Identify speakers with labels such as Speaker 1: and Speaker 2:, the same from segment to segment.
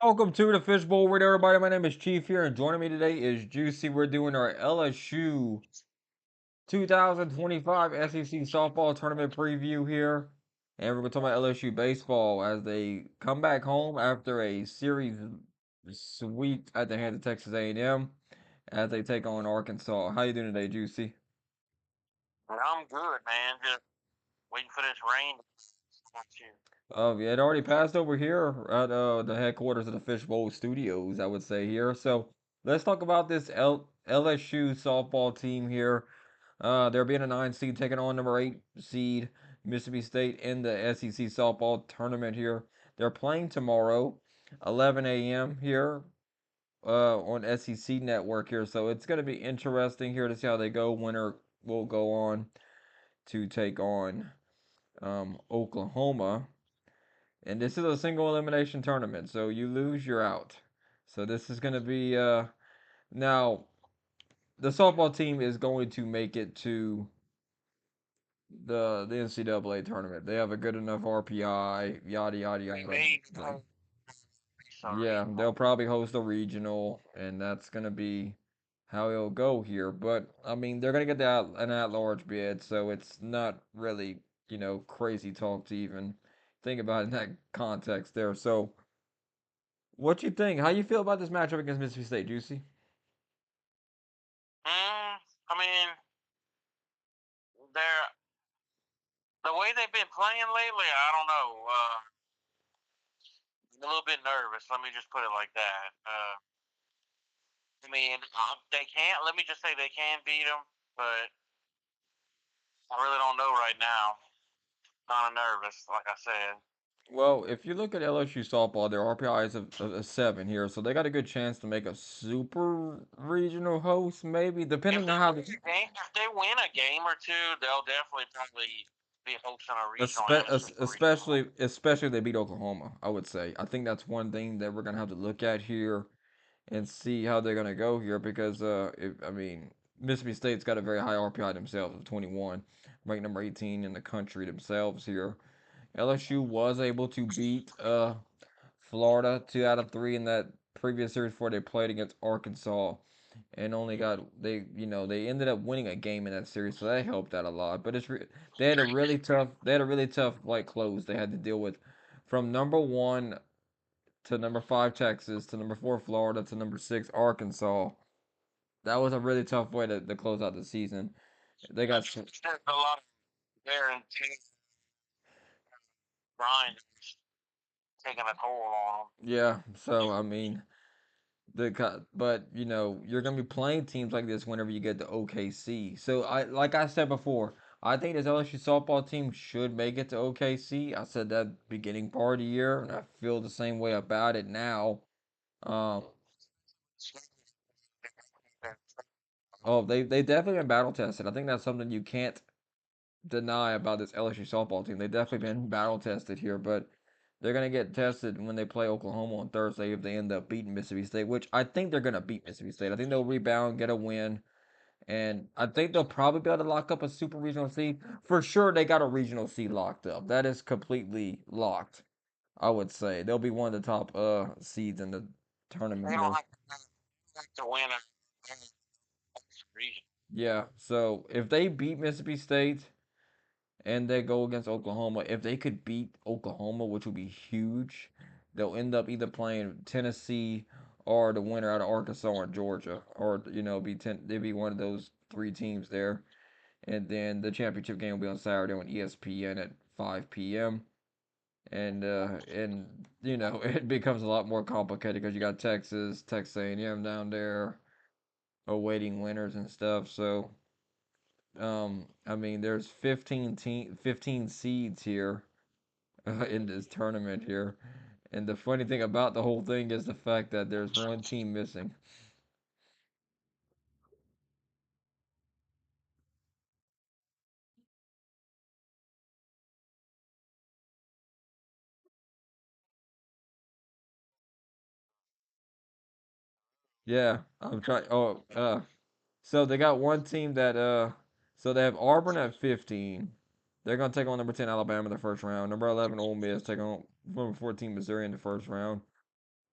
Speaker 1: Welcome to the Fishbowl Radio, everybody. My name is Chief here, and joining me today is Juicy. We're doing our LSU 2025 SEC Softball Tournament preview here, and we're going to talk about LSU Baseball as they come back home after a series sweep at the hands of Texas A&M as they take on Arkansas. How you doing today, Juicy?
Speaker 2: I'm good, man. Just waiting for this rain. How about you?
Speaker 1: Oh, yeah, it already passed over here at the headquarters of the Fishbowl Studios, I would say here. So let's talk about this LSU softball team here. They're being a 9 seed taking on number 8 seed Mississippi State in the SEC softball tournament here. They're playing tomorrow, 11 a.m. here on SEC Network here. So it's going to be interesting here to see how they go. Winner will go on to take on Oklahoma. And this is a single elimination tournament, so you lose, you're out. So this is going to be now the softball team is going to make it to the NCAA tournament. They have a good enough RPI, yada yada
Speaker 2: We
Speaker 1: yada.
Speaker 2: made
Speaker 1: Like,
Speaker 2: some
Speaker 1: yeah, they'll probably host a regional, and that's gonna be how it'll go here. But I mean, they're gonna get that an at-large bid, so it's not really crazy talk to even think about it in that context there. So what you think? How you feel about this matchup against Mississippi State, Juicy?
Speaker 2: I mean, they're the way they've been playing lately. I don't know. I'm a little bit nervous. Let me just put it like that. I mean, they can't. Let me just say they can beat them, but I really don't know right now. Kind of nervous, like I said.
Speaker 1: Well, if you look at LSU softball, their RPI is a 7 here, so they got a good chance to make a super regional host, maybe,
Speaker 2: If
Speaker 1: depending
Speaker 2: they
Speaker 1: on how
Speaker 2: win a game, if they win a game or two, they'll definitely probably be hosting a regional and a super regional.
Speaker 1: especially if they beat Oklahoma, I would say. I think that's one thing that we're gonna have to look at here and see how they're gonna go here because I mean Mississippi State's got a very high RPI themselves of 21, ranked number 18 in the country themselves here. LSU was able to beat Florida 2 out of 3 in that previous series before they played against Arkansas, and only got they ended up winning a game in that series, so that helped out a lot. But they had a really tough like close they had to deal with from number 1 to number 5 Texas to number 4 Florida to number 6 Arkansas. That was a really tough way to close out the season. They got
Speaker 2: There's a lot of wear and tear grind taking a toll on them.
Speaker 1: yeah. So I mean, but you're gonna be playing teams like this whenever you get to OKC. So like I said before, I think this LSU softball team should make it to OKC. I said that beginning part of the year, and I feel the same way about it now. Um, oh, they definitely been battle tested. I think that's something you can't deny about this LSU softball team. They've definitely been battle tested here, but they're gonna get tested when they play Oklahoma on Thursday if they end up beating Mississippi State, which I think they're gonna beat Mississippi State. I think they'll rebound, get a win, and I think they'll probably be able to lock up a super regional seed. For sure, they got a regional seed locked up. That is completely locked. I would say they'll be one of the top seeds in the tournament
Speaker 2: They don't
Speaker 1: here.
Speaker 2: have to win a region.
Speaker 1: Yeah, so if they beat Mississippi State and they go against Oklahoma, if they could beat Oklahoma, which would be huge, they'll end up either playing Tennessee or the winner out of Arkansas or Georgia, or they'd be one of those 3 teams there. And then the championship game will be on Saturday on ESPN at 5 p.m. And it becomes a lot more complicated because you got Texas A&M down there awaiting winners and stuff. So I mean, there's 15 seeds here in this tournament here, and the funny thing about the whole thing is the fact that there's one team missing. Yeah, I'm trying. So they got one team so they have Auburn at 15. They're gonna take on number 10 Alabama in the first round. Number 11 Ole Miss take on number 14 Missouri in the first round.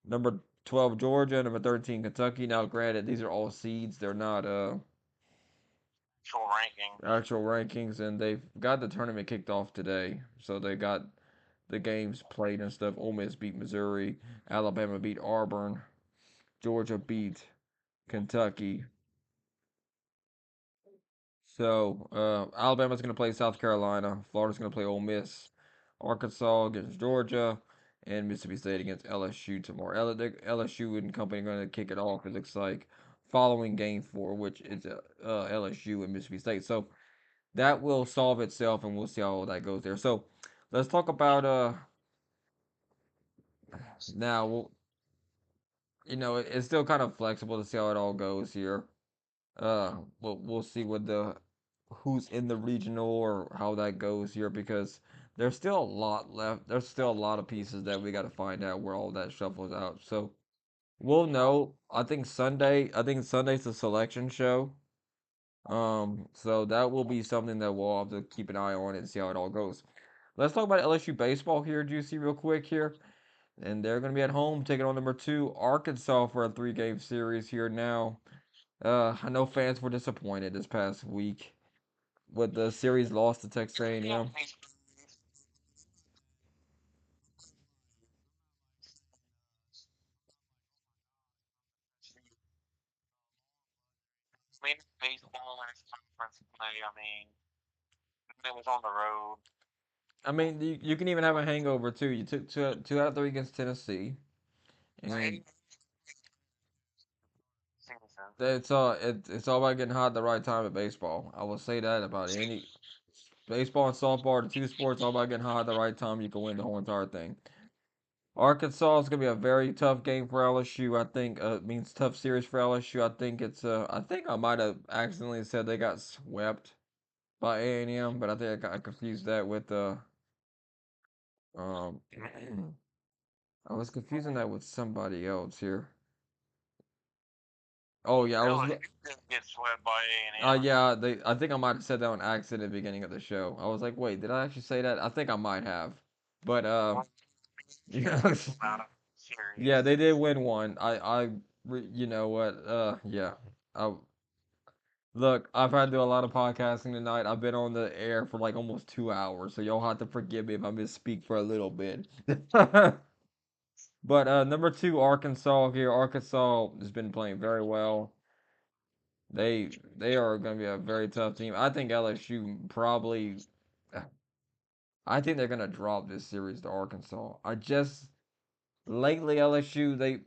Speaker 1: Number 12 Georgia, number 13 Kentucky. Now, granted, these are all seeds; they're not
Speaker 2: Actual rankings.
Speaker 1: actual rankings, and they've got the tournament kicked off today, so they got the games played and stuff. Ole Miss beat Missouri, Alabama beat Auburn, Georgia beat Kentucky. So Alabama's going to play South Carolina. Florida's going to play Ole Miss. Arkansas against Georgia, and Mississippi State against LSU tomorrow. LSU and company are going to kick it off. It looks like following Game 4, which is LSU and Mississippi State. So that will solve itself, and we'll see how that goes there. So let's talk about now. It's still kind of flexible to see how it all goes here. We'll see what the who's in the regional or how that goes here because there's still a lot left. There's still a lot of pieces that we got to find out where all that shuffles out. So we'll know. I think Sunday. I think Sunday's the selection show. So that will be something that we'll have to keep an eye on and see how it all goes. Let's talk about LSU baseball here, Juicy, real quick here. And they're going to be at home taking on number 2 Arkansas for a 3-game series here now. I know fans were disappointed this past week with the series loss to Texas A&M.
Speaker 2: I mean, baseball and conference play. I mean, it was on the road.
Speaker 1: I mean, you can even have a hangover too. You took two out of three against Tennessee, and
Speaker 2: Season.
Speaker 1: it's all about getting hot at the right time at baseball. I will say that about any baseball and softball are the two sports all about getting hot at the right time. You can win the whole entire thing. Arkansas is gonna be a very tough game for LSU. I think it means tough series for LSU. I think I think I might have accidentally said they got swept by A&M, but I think I confused that with um I was confusing that with somebody else here. Oh yeah, I was.
Speaker 2: LSU didn't get swept by A&M.
Speaker 1: Yeah, I think I might have said that on accident at the beginning of the show. I was like, wait, did I actually say that? I think I might have. But yeah,
Speaker 2: Out of
Speaker 1: yeah,
Speaker 2: series.
Speaker 1: they did win one. You know what? Yeah. I look, I've had to do a lot of podcasting tonight. I've been on the air for like almost 2 hours, so y'all have to forgive me if I misspeak for a little bit. But number 2, Arkansas here. Arkansas has been playing very well. They are going to be a very tough team. I think LSU probably. I think they're going to drop this series to Arkansas. Lately LSU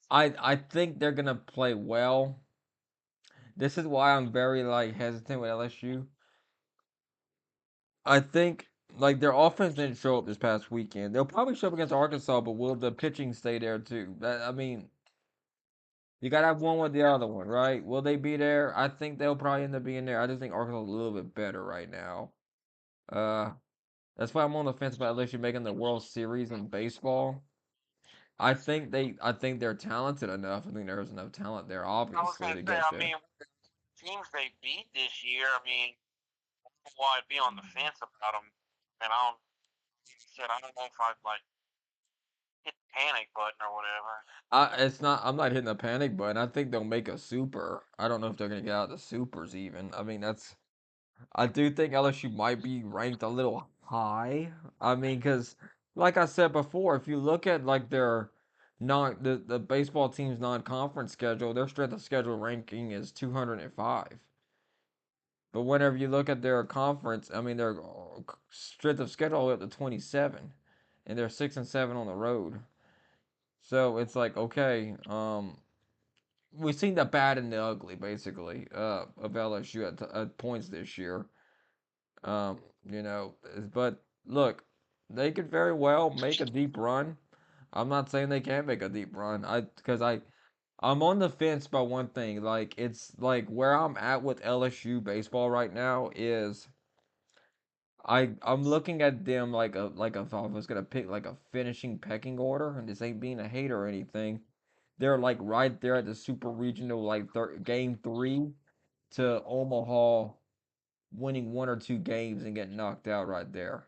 Speaker 1: I think they're going to play well. This is why I'm very like hesitant with LSU. I think like their offense didn't show up this past weekend. They'll probably show up against Arkansas, but will the pitching stay there too? I mean, you gotta have one with the other one, right? Will they be there? I think they'll probably end up being there. I just think Arkansas is a little bit better right now. Uh, that's why I'm on the fence about LSU making the World Series in baseball. I think they're talented enough. I think there's enough talent there,
Speaker 2: I was
Speaker 1: obviously,
Speaker 2: gonna
Speaker 1: to
Speaker 2: say.
Speaker 1: get
Speaker 2: I
Speaker 1: there.
Speaker 2: mean, teams they beat this year. I mean, I don't know why I'd be on the fence about them. And I don't. Said I don't know if I'd like hit the panic button or whatever.
Speaker 1: It's not. I'm not hitting the panic button. I think they'll make a super. I don't know if they're gonna get out of the supers even. I mean, that's. I do think LSU might be ranked a little high. I mean, because like I said before, if you look at like their non the baseball team's non-conference schedule, their strength of schedule ranking is 205. But whenever you look at their conference, I mean their strength of schedule all the way up to 27, and they're 6-7 on the road. So it's like okay, we've seen the bad and the ugly basically of LSU at points this year. Um, but look, they could very well make a deep run. I'm not saying they can't make a deep run. I'm on the fence about one thing. Like it's like where I'm at with LSU baseball right now is I'm looking at them like if I was gonna pick like a finishing pecking order, and this ain't being a hater or anything. They're like right there at the super regional like game 3 to Omaha winning one or two games and getting knocked out right there.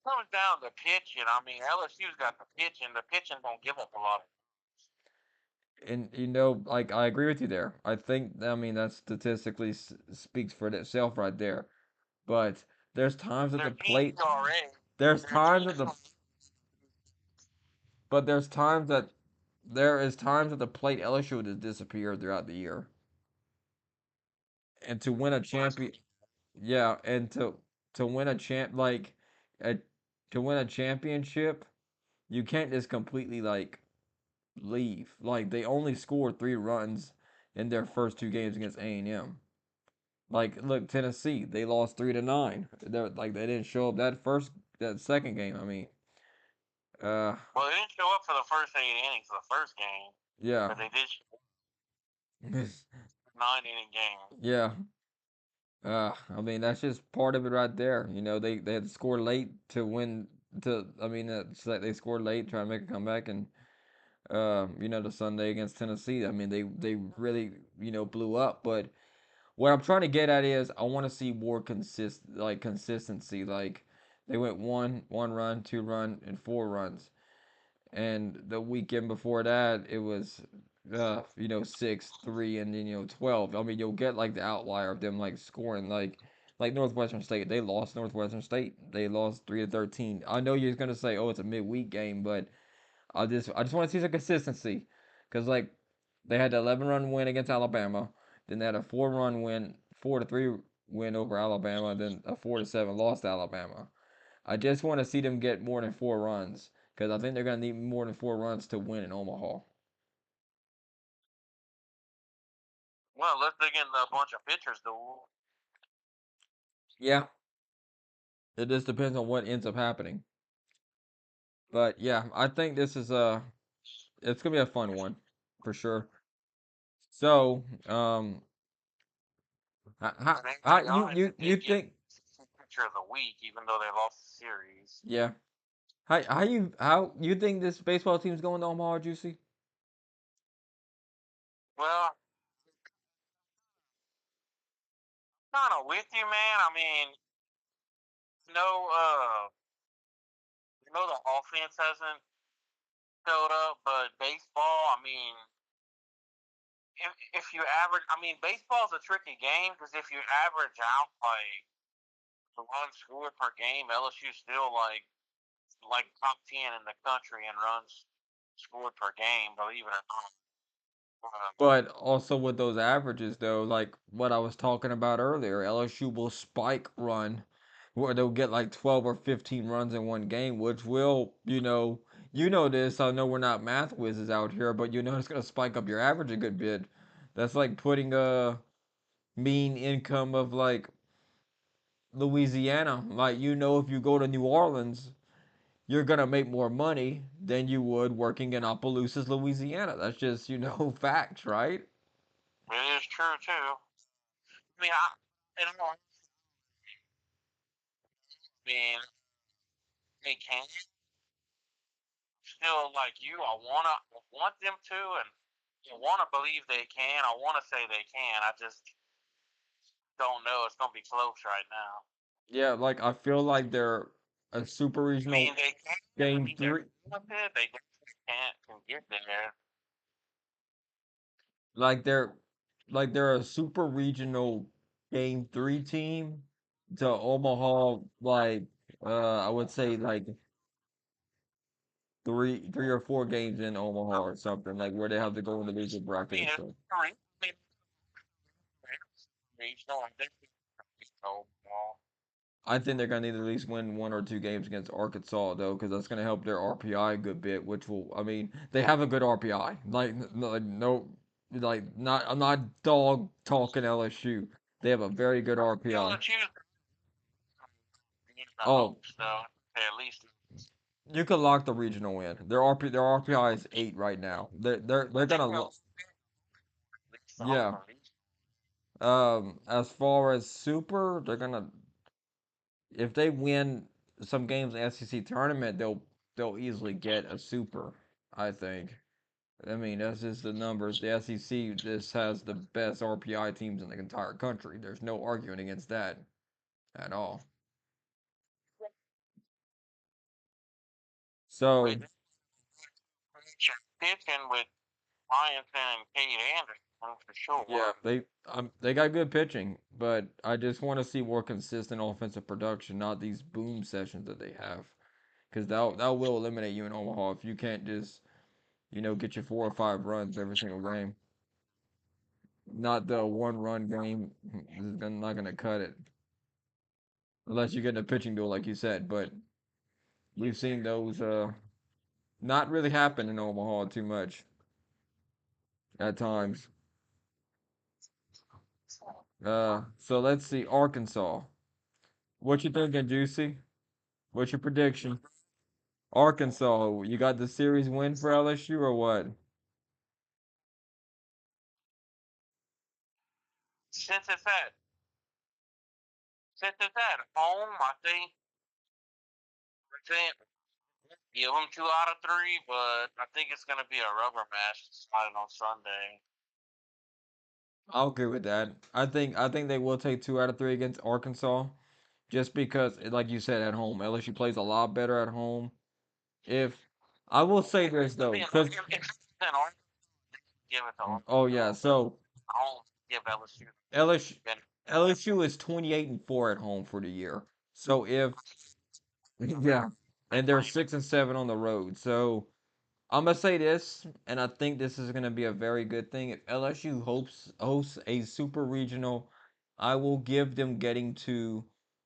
Speaker 2: comes down to pitching. I mean, LSU's got the pitching. The pitching don't give up a lot.
Speaker 1: And like I agree with you there. I mean that statistically speaks for itself right there. But there's times at the
Speaker 2: Their team
Speaker 1: plate.
Speaker 2: ERA,
Speaker 1: There's
Speaker 2: their
Speaker 1: times
Speaker 2: team.
Speaker 1: at the but there is times at the plate LSU has disappeared throughout the year. And to win a champion, yeah, and to win a champ like a to win a championship, you can't just completely like leave. Like they only scored 3 runs in their first 2 games against A&M. Like look, Tennessee, they lost 3-9. They didn't show up that second game. I mean, uh,
Speaker 2: Well, they didn't show up for the first 8 innings of the first game,
Speaker 1: yeah,
Speaker 2: but they did show up 9 inning game.
Speaker 1: yeah. I mean that's just part of it right there. They had to score late to win. I mean, it's like they scored late, trying to make a comeback, and the Sunday against Tennessee. I mean, they really blew up. But what I'm trying to get at is I want to see more consistency. Like they went one run, 2 run, and 4 runs, and the weekend before that it was 6-3 and then 12. I mean, you'll get like the outlier of them like scoring like Northwestern State. They lost Northwestern State. They lost 3-13. I know you're gonna say, oh, it's a midweek game, but I just want to see some consistency, because like they had the 11-run win against Alabama, then they had a 4-run win, 4-3 win over Alabama, then a 4-7 loss to Alabama. I just want to see them get more than 4 runs, because I think they're gonna need more than 4 runs to win in Omaha.
Speaker 2: Well, let's dig into a bunch of pitchers, though.
Speaker 1: Yeah, it just depends on what ends up happening. But yeah, I think this is it's gonna be a fun one for sure. So, how
Speaker 2: To be
Speaker 1: you
Speaker 2: honest,
Speaker 1: you
Speaker 2: it
Speaker 1: you
Speaker 2: did get
Speaker 1: think?
Speaker 2: pitcher of the week, even though they lost the series.
Speaker 1: Yeah. How you think this baseball team's going to Omaha, Juicy?
Speaker 2: Well, kind of with you, man. I mean, you know, uh, the offense hasn't showed up, but baseball, I mean, if you average, I mean, baseball's a tricky game because if you average out like the runs scored per game, LSU still like top 10 in the country in runs scored per game. Believe it or not.
Speaker 1: But also with those averages, though, like what I was talking about earlier, LSU will spike run where they'll get like 12 or 15 runs in one game, which will, this. I know we're not math whizzes out here, but it's gonna spike up your average a good bit. That's like putting a mean income of like Louisiana. Like, if you go to New Orleans, you're gonna make more money than you would working in Opelousas, Louisiana. That's just, facts, right?
Speaker 2: It is true too. I mean, I mean, they can still like you. I want them to, and I want to believe they can. I want to say they can. I just don't know. It's gonna be close right now.
Speaker 1: Yeah, like I feel like they're a super
Speaker 2: I
Speaker 1: regional
Speaker 2: mean, they can. I
Speaker 1: game
Speaker 2: mean, they're
Speaker 1: three.
Speaker 2: talented. They definitely can get there.
Speaker 1: Like they're a super regional game three team to Omaha. Like I would say like three or 4 games in Omaha or something, like where they have to go in the loser
Speaker 2: I
Speaker 1: bracket
Speaker 2: mean,
Speaker 1: and
Speaker 2: it's
Speaker 1: stuff.
Speaker 2: regional. I think it's overall.
Speaker 1: I think they're gonna need to at least win 1 or 2 games against Arkansas though, because that's gonna help their RPI a good bit. Which will, I mean, they have a good RPI. Like no, like not. I'm not dog talking LSU. They have a very good
Speaker 2: Still
Speaker 1: RPI.
Speaker 2: a choose the
Speaker 1: Oh,
Speaker 2: hopes though. At least
Speaker 1: you can lock the regional win. Their RPI is 8 right now.
Speaker 2: I
Speaker 1: They're
Speaker 2: think
Speaker 1: gonna
Speaker 2: they'll at least the hope
Speaker 1: yeah.
Speaker 2: for regional.
Speaker 1: As far as super, they're gonna, if they win some games in the SEC tournament, they'll easily get a super. I think. I mean, that's just the numbers. The SEC just has the best RPI teams in the entire country. There's no arguing against that at all. So
Speaker 2: With pitching with Lionson and Kate Anderson for
Speaker 1: yeah,
Speaker 2: sure.
Speaker 1: they got good pitching, but I just want to see more consistent offensive production, not these boom sessions that they have, because that will eliminate you in Omaha if you can't just get your 4 or 5 runs every single game. Not the 1 run game is not gonna cut it unless you get in a pitching duel like you said. But we've seen those not really happen in Omaha too much at times. So let's see Arkansas. What you thinking, Juicy? What's your prediction? Arkansas, you got the series win for LSU or what?
Speaker 2: Since it's at home, I think give them 2 out of 3, but I think it's gonna be a rubber match starting on Sunday.
Speaker 1: I'll agree with that. I think they will take 2 out of 3 against Arkansas, just because, like you said, at home LSU plays a lot better at home. If I will say this
Speaker 2: I
Speaker 1: though,
Speaker 2: mean,
Speaker 1: because
Speaker 2: if it's an Arkansas, give it to
Speaker 1: oh yeah,
Speaker 2: Arkansas, but
Speaker 1: so
Speaker 2: home give LSU.
Speaker 1: LSU
Speaker 2: Then
Speaker 1: LSU is 28-4 at home for the year. So if yeah, and they're 6-7 on the road. So I'm gonna say this, and I think this is gonna be a very good thing. If LSU hosts a super regional, I will give them getting to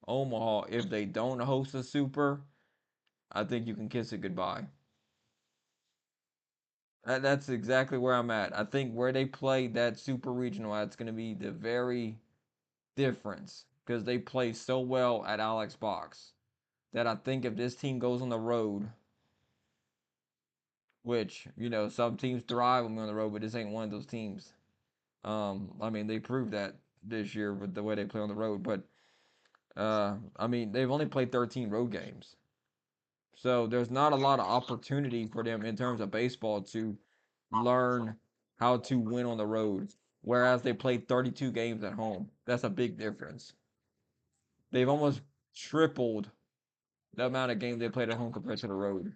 Speaker 1: Omaha. If they don't host a super, I think you can kiss it goodbye. That's exactly where I'm at. I think where they play that super regional, that's gonna be the very difference because they play so well at Alex Box that I think if this team goes on the road, which some teams thrive when on the road, but this ain't one of those teams. I mean, they proved that this year with the way they play on the road. But I mean, they've only played 13 road games, so there's not a lot of opportunity for them in terms of baseball to learn how to win on the road. Whereas they played 32 games at home. That's a big difference. They've almost tripled the amount of games they played at home compared to the road.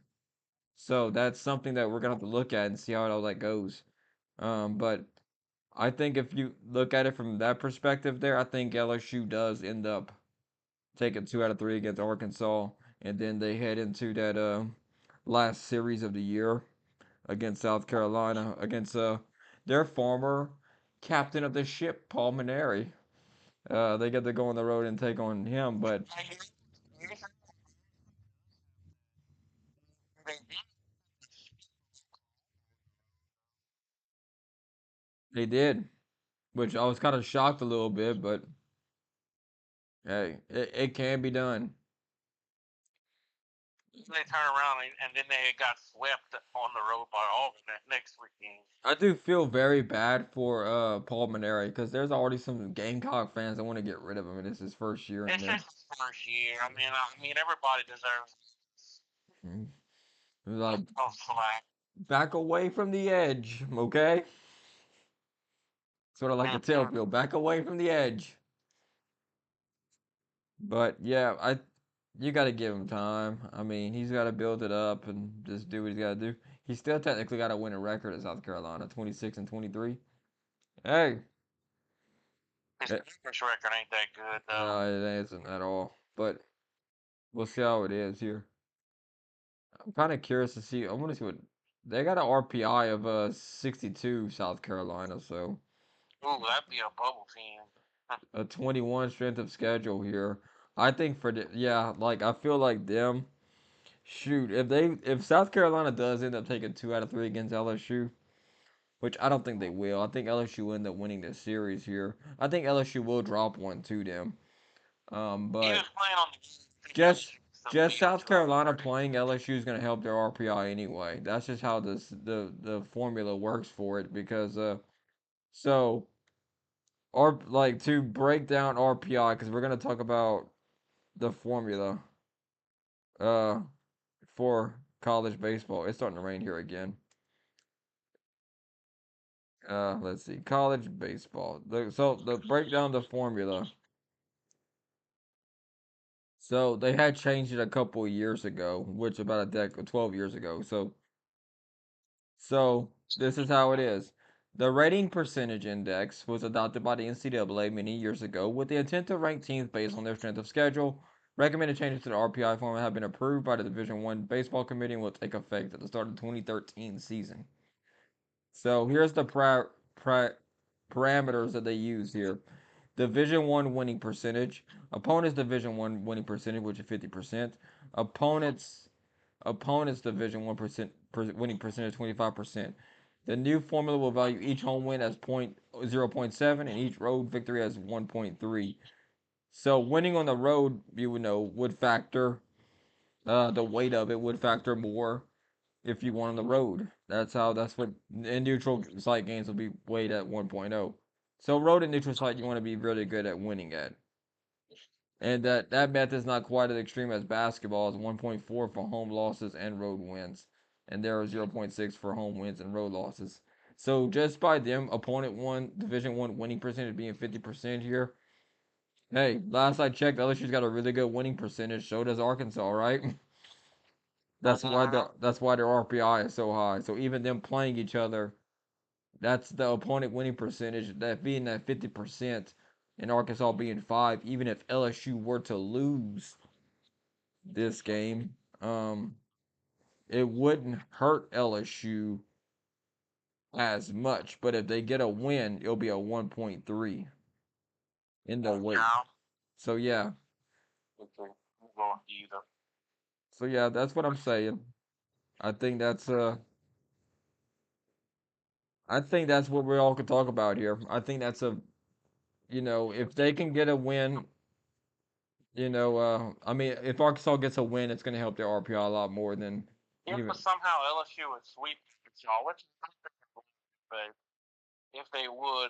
Speaker 1: So that's something that we're gonna have to look at and see how all that goes. But I think if you look at it from that perspective there, I think LSU does end up taking 2 out of 3 against Arkansas, and then they head into that last series of the year against South Carolina against their former captain of the ship, Paul Maneri. They get to go on the road and take on him, but they did, which I was kind of shocked a little bit, but hey, it can be done.
Speaker 2: they turn around and then they got swept on the road by Auburn that next weekend.
Speaker 1: I do feel very bad for Paul Maneri because there's already some Gamecock fans that want to get rid of him, and it's his first year in
Speaker 2: It's
Speaker 1: there.
Speaker 2: just his first year. I mean, everybody deserves
Speaker 1: Mhm. Like,
Speaker 2: some slack.
Speaker 1: back away from the edge, okay? Sort of like the
Speaker 2: Mm-hmm.
Speaker 1: tailfield, back away from the edge. But yeah, you got to give him time. I mean, he's got to build it up and just do what he's got to do. He's still technically got to win a record at South Carolina, 26-23. Hey,
Speaker 2: His
Speaker 1: eh,
Speaker 2: first record ain't that good though.
Speaker 1: no, it isn't at all. But we'll see how it is here. I'm kind of curious to see. I want to see what they got an RPI of 62 South Carolina, so
Speaker 2: Ooh, that'd be a bubble team.
Speaker 1: a 21 strength of schedule here. I think for the yeah, like I feel like them. Shoot, if South Carolina does end up taking 2 out of 3 against LSU, which I don't think they will. I think LSU will end up winning this series here. I think LSU will drop one to them.
Speaker 2: He
Speaker 1: But
Speaker 2: was playing on the think
Speaker 1: just
Speaker 2: LSU still
Speaker 1: just
Speaker 2: beat him
Speaker 1: South
Speaker 2: 2 out of
Speaker 1: Carolina
Speaker 2: 3.
Speaker 1: playing LSU is going to help their RPI anyway. That's just how the formula works for it because so or like to break down RPI because we're going to talk about the formula uh for college baseball. It's starting to rain here again. Let's see, college baseball. So the break down the formula. So they had changed it a couple of years ago, which about 12 years ago. So this is how it is. The rating percentage index was adopted by the NCAA many years ago with the intent to rank teams based on their strength of schedule. Recommended changes to the RPI format have been approved by the Division One Baseball Committee and will take effect at the start of the 2013 season. So here's the parameters that they use here. Division One winning percentage, opponents Division One winning percentage, which is 50%. Opponents opponents Division One winning percentage 25%. The new formula will value each home win as 0.7 and each road victory as 1.3. So winning on the road, you would know, would factor the weight of it would factor more if you won on the road. That's what in neutral site games will be weighed at 1.0. So road and neutral site you want to be really good at winning at. And that method is not quite as extreme as basketball. It's 1.4 for home losses and road wins, and there are 0.6 for home wins and road losses. So just by them opponent one Division One winning percentage being 50% here. Hey, last I checked, LSU's got a really good winning percentage. So does Arkansas, right? That's why their RPI is so high. So even them playing each other, that's the opponent winning percentage that being at 50% and Arkansas being 5. Even if LSU were to lose this game, it wouldn't hurt LSU as much. But if they get a win, it'll be a 1.3 in the weight.
Speaker 2: Yeah.
Speaker 1: So yeah,
Speaker 2: Okay. I'm going either.
Speaker 1: that's what I'm saying. I think that's uh, I think that's what we all could talk about here. I think that's if they can get a win, I mean, if Arkansas gets a win, it's going to help their RPI a lot more than
Speaker 2: If
Speaker 1: even.
Speaker 2: somehow LSU would sweep y'all, which I don't think they would, but if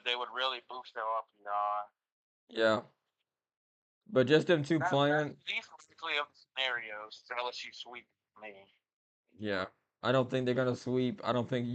Speaker 2: they would really boost their RPI.
Speaker 1: Yeah, but just them two playing,
Speaker 2: These likely of the scenarios, LSU sweep me.
Speaker 1: yeah. I don't think they're going to sweep. I don't think